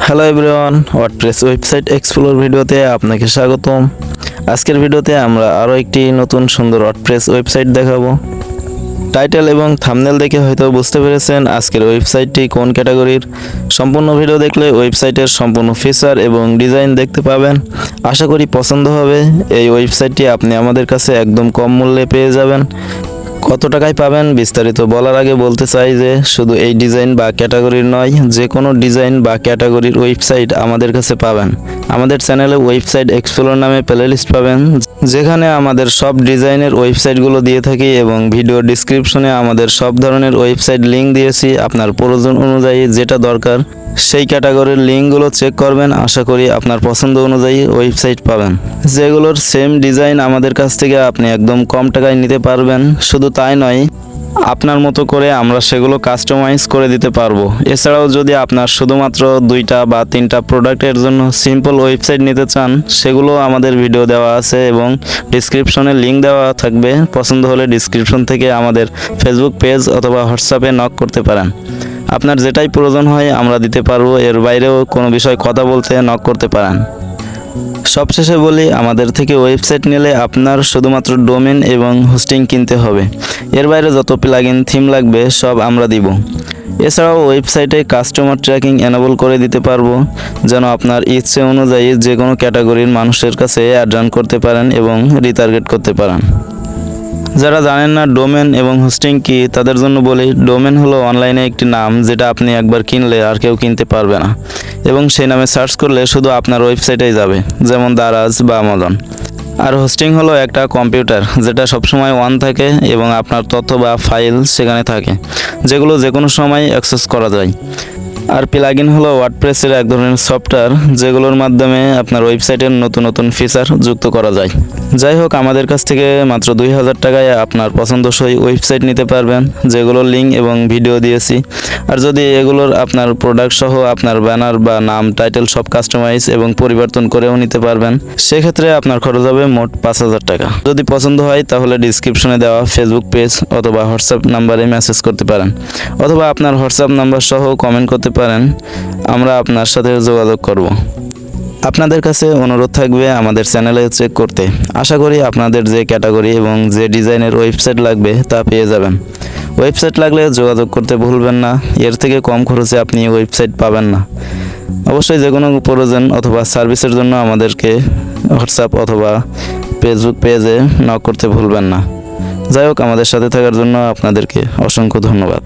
Hello everyone, WordPress website explore ভিডিওতে আপনাকে স্বাগতম। আজকের ভিডিওতে আমরা আরও একটি নতুন সুন্দর ওয়ার্ডপ্রেস ওয়েবসাইট দেখাবো। টাইটেল এবং থাম্বনেল দেখে হয়তো বুঝতে পেরেছেন আজকের ওয়েবসাইটটি কোন ক্যাটাগরির। সম্পূর্ণ ভিডিও দেখলে ওয়েবসাইটের সম্পূর্ণ ফিচার এবং ডিজাইন দেখতে পাবেন। আশা করি পছন্দ হবে। এই ওয়েবসাইটটি আপনি আমাদের কাছে একদম কম মূল্যে পেয়ে যাবেন। কত টাকায় পাবেন বিস্তারিত বলার আগে বলতে চাই যে শুধু এই ডিজাইন বা ক্যাটাগরির নয়, যে কোনো ডিজাইন বা ক্যাটাগরির ওয়েবসাইট আমাদের কাছে পাবেন। আমাদের চ্যানেলে ওয়েবসাইট এক্সপ্লোর নামে প্লেলিস্ট পাবেন, যেখানে আমাদের সব ডিজাইনের ওয়েবসাইটগুলো দিয়ে থাকি এবং ভিডিও ডিসক্রিপশনে আমাদের সব ধরনের ওয়েবসাইট লিঙ্ক দিয়েছি। আপনার প্রয়োজন অনুযায়ী যেটা দরকার সেই ক্যাটাগরির লিঙ্কগুলো চেক করবেন। আশা করি আপনার পছন্দ অনুযায়ী ওয়েবসাইট পাবেন, যেগুলোর সেম ডিজাইন আমাদের কাছ থেকে আপনি একদম কম টাকায় নিতে পারবেন। শুধু তাই নয়, আপনার মতো করে আমরা সেগুলো কাস্টমাইজ করে দিতে পারবো। এছাড়াও যদি আপনার শুধুমাত্র 2টা বা 3টা প্রোডাক্টের জন্য সিম্পল ওয়েবসাইট নিতে চান, সেগুলো আমাদের ভিডিও দেওয়া আছে এবং ডিসক্রিপশনে লিঙ্ক দেওয়া থাকবে। পছন্দ হলে ডিসক্রিপশন থেকে আমাদের ফেসবুক পেজ অথবা হোয়াটসঅ্যাপে নক করতে পারেন। আপনার যেটাই প্রয়োজন হয় আমরা দিতে পারবো। এর বাইরেও কোনো বিষয় কথা বলতে নক করতে পারেন। সবশেষে বলি, আমাদের থেকে ওয়েবসাইট নিলে আপনার শুধুমাত্র ডোমেন এবং হোস্টিং কিনতে হবে। এর বাইরে যত প্লাগইন থিম লাগবে সব আমরা দিব। এছাড়াও ওয়েবসাইটে কাস্টমার ট্র্যাকিং এনেবল করে দিতে পারবো, যেন আপনার ইচ্ছে অনুযায়ী যে কোনো ক্যাটাগরির মানুষের কাছে অ্যাড রান করতে পারেন এবং রিটার্গেট করতে পারেন। যারা জানেন না ডোমেন এবং হোস্টিং কি, তাদের জন্য বলি, ডোমেন হলো অনলাইনে একটি নাম যেটা আপনি একবার কিনলে আর কেউ কিনতে পারবে না এবং সেই নামে সার্চ করলে শুধু আপনার ওয়েবসাইটেই যাবে, যেমন দারাজ বা আমাজন। আর হোস্টিং হলো একটা কম্পিউটার যেটা সবসময় অন থাকে এবং আপনার তথ্য বা ফাইল সেখানে থাকে, যেগুলো যে কোনো সময় অ্যাক্সেস করা যায়। আর প্লাগইন হলো ওয়ার্ডপ্রেসের এক ধরনের সফটওয়্যার, যেগুলোর মাধ্যমে আপনার ওয়েবসাইটের নতুন নতুন ফিচার যুক্ত করা যায়। যাই হোক, আমাদের কাছ থেকে মাত্র 2000 টাকায় আপনার পছন্দসই ওয়েবসাইট নিতে পারবেন, যেগুলোর লিঙ্ক এবং ভিডিও দিয়েছি। আর যদি এগুলোর আপনার প্রোডাক্ট সহ আপনার ব্যানার বা নাম টাইটেল সব কাস্টমাইজ এবং পরিবর্তন করেও নিতে পারবেন, সেক্ষেত্রে আপনার খরচ হবে মোট 5000 টাকা। যদি পছন্দ হয় তাহলে ডিসক্রিপশনে দেওয়া ফেসবুক পেজ অথবা হোয়াটসঅ্যাপ নাম্বারে মেসেজ করতে পারেন, অথবা আপনার হোয়াটসঅ্যাপ নাম্বার সহ কমেন্ট করতে পারেন। আমরা আপনার সাথে যোগাযোগ করব। আপনাদের কাছে অনুরোধ থাকবে আমাদের চ্যানেলে চেক করতে। আশা করি আপনাদের যে ক্যাটাগরি এবং যে ডিজাইনের ওয়েবসাইট লাগবে তা পেয়ে যাবেন। ওয়েবসাইট লাগলে যোগাযোগ করতে ভুলবেন না। এর থেকে কম খরচে আপনি ওয়েবসাইট পাবেন না। অবশ্যই যে কোনো প্রয়োজন অথবা সার্ভিসের জন্য আমাদেরকে হোয়াটসঅ্যাপ অথবা ফেসবুক পেজে নক করতে ভুলবেন না। যাই হোক, আমাদের সাথে থাকার জন্য আপনাদেরকে অসংখ্য ধন্যবাদ।